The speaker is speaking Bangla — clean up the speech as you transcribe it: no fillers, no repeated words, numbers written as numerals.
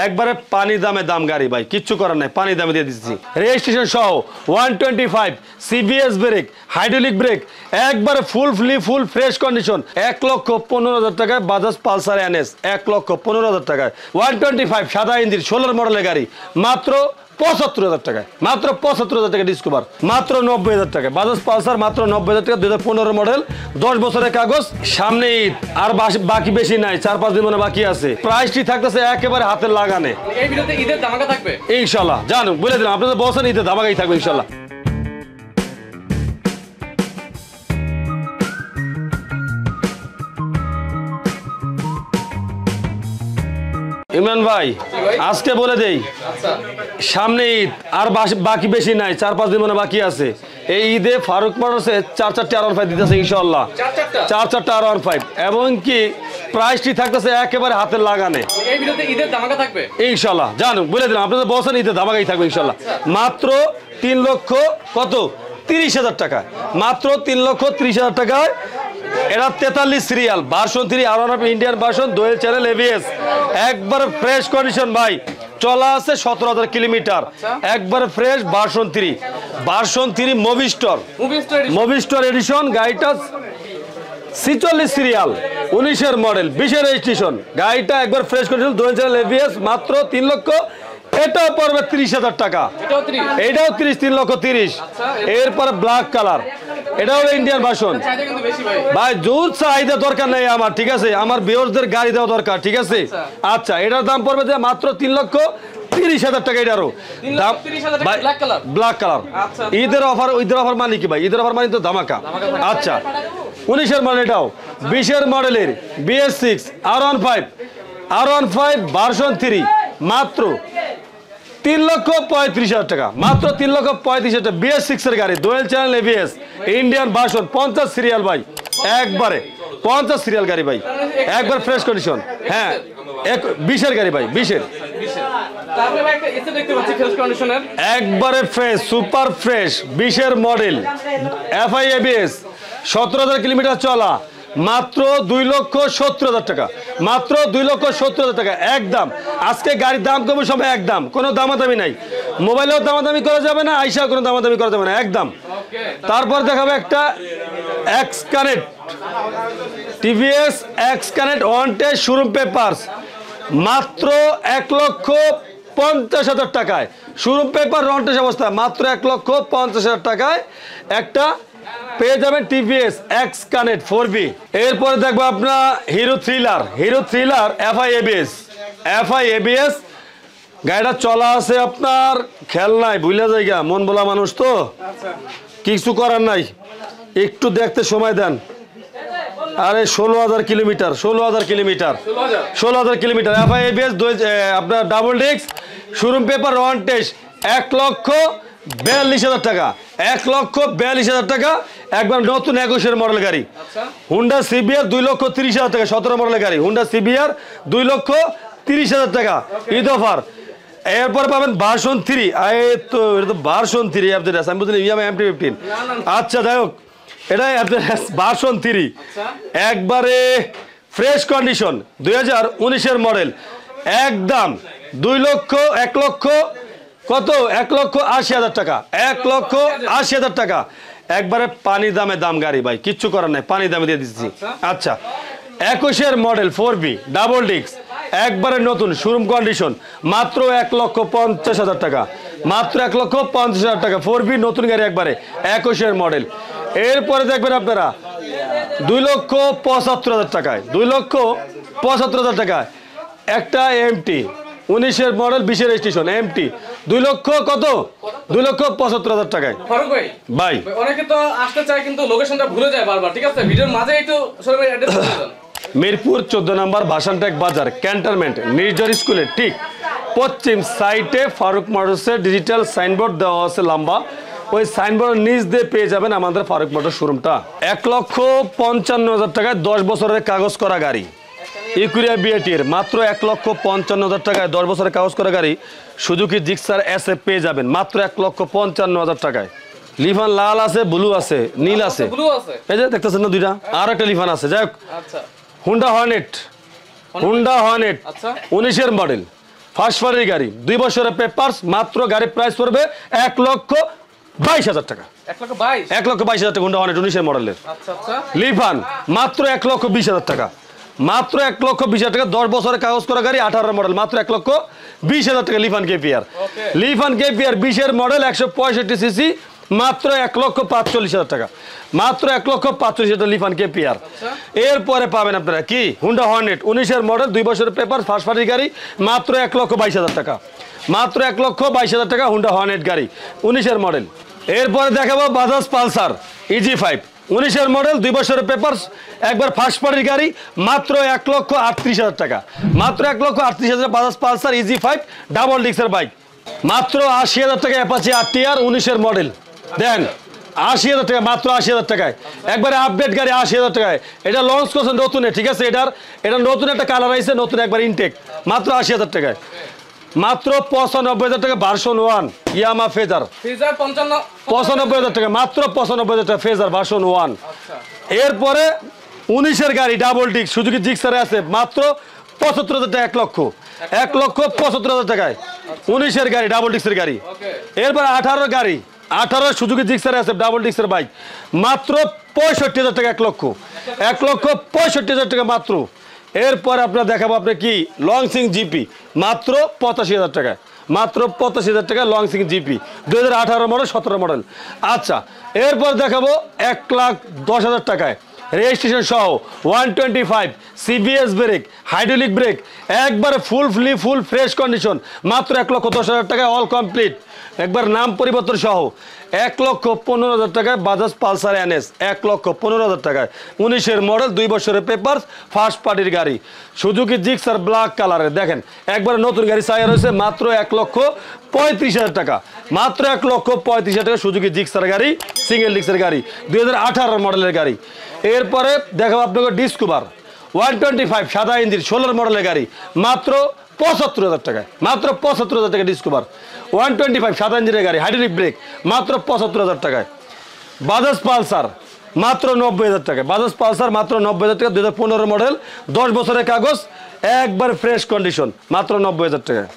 একবারে পানি দামে দাম গাড়ি ভাই, কিচ্ছু করার নাই, পানি দামে দিয়ে দিচ্ছি। রেজিস্ট্রেশন সহ 125 সিবিএস ব্রেক, হাইড্রোলিক ব্রেক, একবারে ফুল ফ্রেশ কন্ডিশন। 1,15,000 টাকায় বাজাজ পালসার এনএস, 1,15,000 টাকায় 125 সাদা ইঞ্জিন 16 মডেলের গাড়ি মাত্র 75,000 টাকায়, মাত্র 75,000 টাকা ডিসকভার, মাত্র 90,000 টাকা বাজাজ পালসার, মাত্র 90,000 টাকা, 2015 মডেল, 10 বছরের কাগজ। সামনে ঈদ আর বাকি বেশি নাই, 4-5 দিন মনে বাকি আছে। প্রাইসটি থাকতেছে একেবারে হাতের লাগানে। এই ভিডিওতে ঈদের ধামাকা থাকবে ইনশাল্লাহ, জানো বলে দিলাম আপনাদের বলছেন ঈদের ধামাকাই থাকবে ইনশাল্লাহ। ইমরান ভাই আজকে বলে দেই, সামনে ঈদ আর বাকি বেশি নাই, 4-5 দিন মনে বাকি আছে। এই ঈদে ফারুক মোটরসে 4-4টি R15 দিতেছে ইনশাআল্লাহ, 4-4টা R15, এবং কি প্রাইসটি থাকতেছে একেবারে হাতের লাগানে। এই ভিডিওতে ঈদের ধামাকা থাকবে ইনশাআল্লাহ, জানো বলে দিলাম আপনাদের বলছেন ঈদের ধামাকাই থাকবে ইনশাআল্লাহ। মাত্র 3,30,000 টাকা, মাত্র 3,30,000 টাকায়। এটা 43 serial version 3 R1 Indian version, dual channel ABS, একবার ফ্রেশ কন্ডিশন ভাই, চলা আছে 17,000 কিলোমিটার, একবার ফ্রেশ ভার্সন 3 মুভিস্টার এডিশন। গাড়িটা 46 সিরিয়াল 19-এর মডেল, 20-এর রেজিস্ট্রেশন। গাড়িটা একবার fresh condition, dual channel ABS, মাত্র 3 লক্ষ। এটাও পড়বে 30,000 টাকা, এটাও 3,30,000। এরপরে ব্ল্যাক কালার, এটাও ইন্ডিয়ান ভার্সন ভাই। জোর চাহিদা দরকার নেই আমার, ঠিক আছে, আমার ভিউয়ারদের গাড়ি দেওয়া দরকার, ঠিক আছে। আচ্ছা, এটার দাম পড়বে যে মাত্র 3,30,000 টাকা। এটারও দাম ব্ল্যাক কালার। ঈদের অফার মানে কি ভাই? ঈদের অফার মানে তো ধামাকা। আচ্ছা, 19-এর মডেল, এটাও 20-এর মডেলের BS6 R15 ভার্সন 3, মাত্র 3,35,000 টাকা, মাত্র 3,35,000 টাকা। BS6 এর গাড়ি, dual channel ABS, Indian version, 50 serial ভাই, একবারে 50 সিরিয়াল গাড়ি ভাই, একবার ফ্রেশ কন্ডিশন। হ্যাঁ, 20-এর গাড়ি ভাই, 20-এর একবারে ফ্রেশ, সুপার ফ্রেশ, 20-এর মডেল, FI ABS, 17,000 কিলোমিটার চলা, মাত্র 2,70,000 টাকা, মাত্র 2,70,000 টাকা একদম। আজকে গাড়ির দাম কমে সব একদম, কোনো দামাদামি নাই। মোবাইলেও দামাদামি করা যাবে না, আইসা কোনো দামাদামি করা যাবে না, একদম। তারপর দেখাবো একটা x connect, TVS x connect on test showroom papers, মাত্র 1,50,000 টাকায়, শোরুম পেপার অন টেস্ট অবস্থা, মাত্র 1,50,000 টাকায় একটা পেয়ে যাবেন TVS এক্স কানেক্ট 4B। এরপরে দেখবো আপনার হিরো থ্রিলার FI ABS। গাড়িটা চলা আছে আপনার, খেয়াল নাই, ভুলে জায়গা, মন বলা মানুষ তো, কিছু করার নাই, একটু দেখতে সময় দেন। আরে 16,000 কিলোমিটার, 16,000 কিলোমিটার FI ABS, আপনার double disc, showroom paper on test, 1,42,000 টাকা, 1,42,000 টাকা, একবার নতুন 21-এর মডেল গাড়ি। হুন্ডা CBR 2,30,000 টাকা, 17 মডেলের গাড়ি, হুন্ডা CBR 2,30,000 টাকা ঈদ অফার। এরপর পাবেন ভার্সন 3, তো এটা তো ভার্সন 3 আপনাদের, আমি বুঝলি ইয়ামা MT-15। আচ্ছা, যাই হোক, এটাই আপনাদের ভার্সন 3, একবারে ফ্রেশ কন্ডিশন, 2019-এর মডেল, একদম 1,80,000 টাকা, 1,80,000 টাকা, একবারে পানি দামে দাম গাড়ি ভাই, কিচ্ছু করার নাই, পানি দামে দিয়ে দিচ্ছি। আচ্ছা, 21-এর মডেল 4B ডাবল ডিস্ক, একবারে নতুন শোরুম কন্ডিশন, মাত্র 1,50,000 টাকা, মাত্র 1,50,000 টাকা, 4B নতুন গাড়ি, একবারে 21-এর মডেল। এরপরে দেখবেন আপনারা 2,75,000 টাকায়, 2,75,000 টাকায় একটা MT 19-এর মডেল, 20-এর রেজিস্ট্রেশন, MT 2,75,000 টাকায়। ফারুক ভাই, অনেকে তো আসতে চায় কিন্তু লোকেশনটা ভুলে যায় বারবার, ঠিক আছে, ভিডিওর মাঝে একটু শোরুমের অ্যাড্রেস বলে দেন। মিরপুর 14 নম্বর ভাসানটেক বাজার, ক্যান্টনমেন্ট, নির্ঝর স্কুলের ঠিক পশ্চিম সাইডে ফারুক মোটরসের ডিজিটাল সাইনবোর্ড দেওয়া আছে লম্বা, ওই সাইনবোর্ডের নিচ দিয়ে পেয়ে যাবেন আমাদের ফারুক মোটর শোরুমটা। 1,55,000 টাকায় 10 বছরের কাগজ করা গাড়ি, ইকুরিয়া বিএটির, মাত্র 1,55,000 টাকায় 10 বছরের কাগজ করা গাড়ি, সুজুকি জিক্সার SF পেয়ে যাবেন মাত্র 1,55,000 টাকায়। লিফান লাল আছে, ব্লু আছে, নীল আছে, এই যে দেখতেছেন না দুইটা, আর একটা লিফান আছে। যাই হোক, হুন্ডা হর্নেট 19-এর মডেল, ফার্স্ট পার্টির গাড়ি 2 বছরের পেপারস, মাত্র গাড়ির প্রাইস পড়বে 1,22,000 টাকা। 1,22,000 1,22,000 টাকা হুন্ডা হর্নেট 19 মডেলের। আচ্ছা আচ্ছা লিফান মাত্র 1,20,000 টাকা, মাত্র 1,20,000 টাকা। 10 বছরের কাগজ করা গাড়ি 18 মডেল, মাত্র 1,20,000 টাকা। লিফান কেপিআর, লিফান কেপিআর 20 মডেল 165 সিসি, মাত্র 1,45,000 টাকা, মাত্র 1,45,000 টাকা লিফান কেপিআর। এরপরে পাবেন আপনারা কি হুন্ডা হর্নেট 19 মডেল, 2 বছরের পেপার, ফার্স্ট পার্টির গাড়ি, মাত্র 1,22,000 টাকা, মাত্র 1,22,000 টাকা হুন্ডা হর্নেট গাড়ি 19 মডেল। এরপরে দেখাবো বাজাজ পালসার EG5 19 মডেল, 2 বছরের পেপারস, একবার ফার্স্ট পার্টির গাড়ি, মাত্র 1,38,000 টাকা, মাত্র 1,38,000 বাজাজ পালসার EG5 ডাবল ডিক্সের বাইক, মাত্র 80,000 টাকা। অ্যাপাচি RTR 19 মডেল দেন 80,000 টাকা, মাত্র 80,000 টাকায়। একবারে আপডেট গাড়ি 80,000 টাকায়। এটা লঞ্চ করছে নতুন, ঠিক আছে, এটা নতুন একটা কালার আইছে, নতুন একবার ইনটেক, মাত্র 80,000 টাকায়। মাত্র 95,000 টাকা ভার্সন 1 ইয়ামা ফেজার, ফিজার 95,000 টাকা, মাত্র 95,000 টাকা ফেজার ভার্সন 1। এরপরে 19 গাড়ি ডাবল ডিক সুজুকি জিক্সারে আছে, মাত্র 75,000 টাকা, 1,75,000 টাকায় 19 গাড়ি ডাবল ডিক্সের গাড়ি। এরপর 18 গাড়ি 18 সুজুকি জিক্সারে আছে ডাবল ডিক্সের বাইক, মাত্র 65,000 টাকা, 1,65,000 টাকা মাত্র। এরপর আপনার দেখাবো আপনার কি লংসিং জিপি, মাত্র 85,000 টাকায়, মাত্র 85,000 টাকা লংসিং জিপি 2018 মডেল 17 মডেল। আচ্ছা, এরপর দেখাবো 1,10,000 টাকায় রেজিস্ট্রেশন সহ 125 CBS ব্রেক, হাইড্রোলিক ব্রেক, একবারে ফুল ফ্রেশ কন্ডিশন, মাত্র 1,10,000 টাকায় অল কমপ্লিট, একবার নাম পরিবর্তন সহ 1,15,000 টাকায় বাজাজ পালসার NS 1,15,000 টাকায় 19 মডেল, 2 বছরের পেপারস, ফার্স্ট পার্টির গাড়ি সুজুকি জিক্সার ব্ল্যাক কালারের। দেখেন একবার নতুন গাড়ি চাই রয়েছে, মাত্র 1,35,000 টাকা, মাত্র 1,35,000 টাকা সুজুকি জিক্সার গাড়ি, সিঙ্গেল ডিক্সের গাড়ি, 2018 মডেলের গাড়ি। এরপরে দেখাবো আপনাকে ডিসকভার 125 সাদা ইঞ্জিন 16 মডেলের গাড়ি, মাত্র 75,000 টাকায়, মাত্র 75,000 টাকা ডিসকভার 125 সাদা ইঞ্জিনের গাড়ি, হাইড্রোলিক ব্রেক, মাত্র 75,000 টাকায়। বাজাজ পালসার মাত্র 90,000 টাকা, বাজাজ পালসার মাত্র 90,000 টাকা, 2015 মডেল, 10 বছরের কাগজ, একবার ফ্রেশ কন্ডিশন, মাত্র 90,000 টাকা।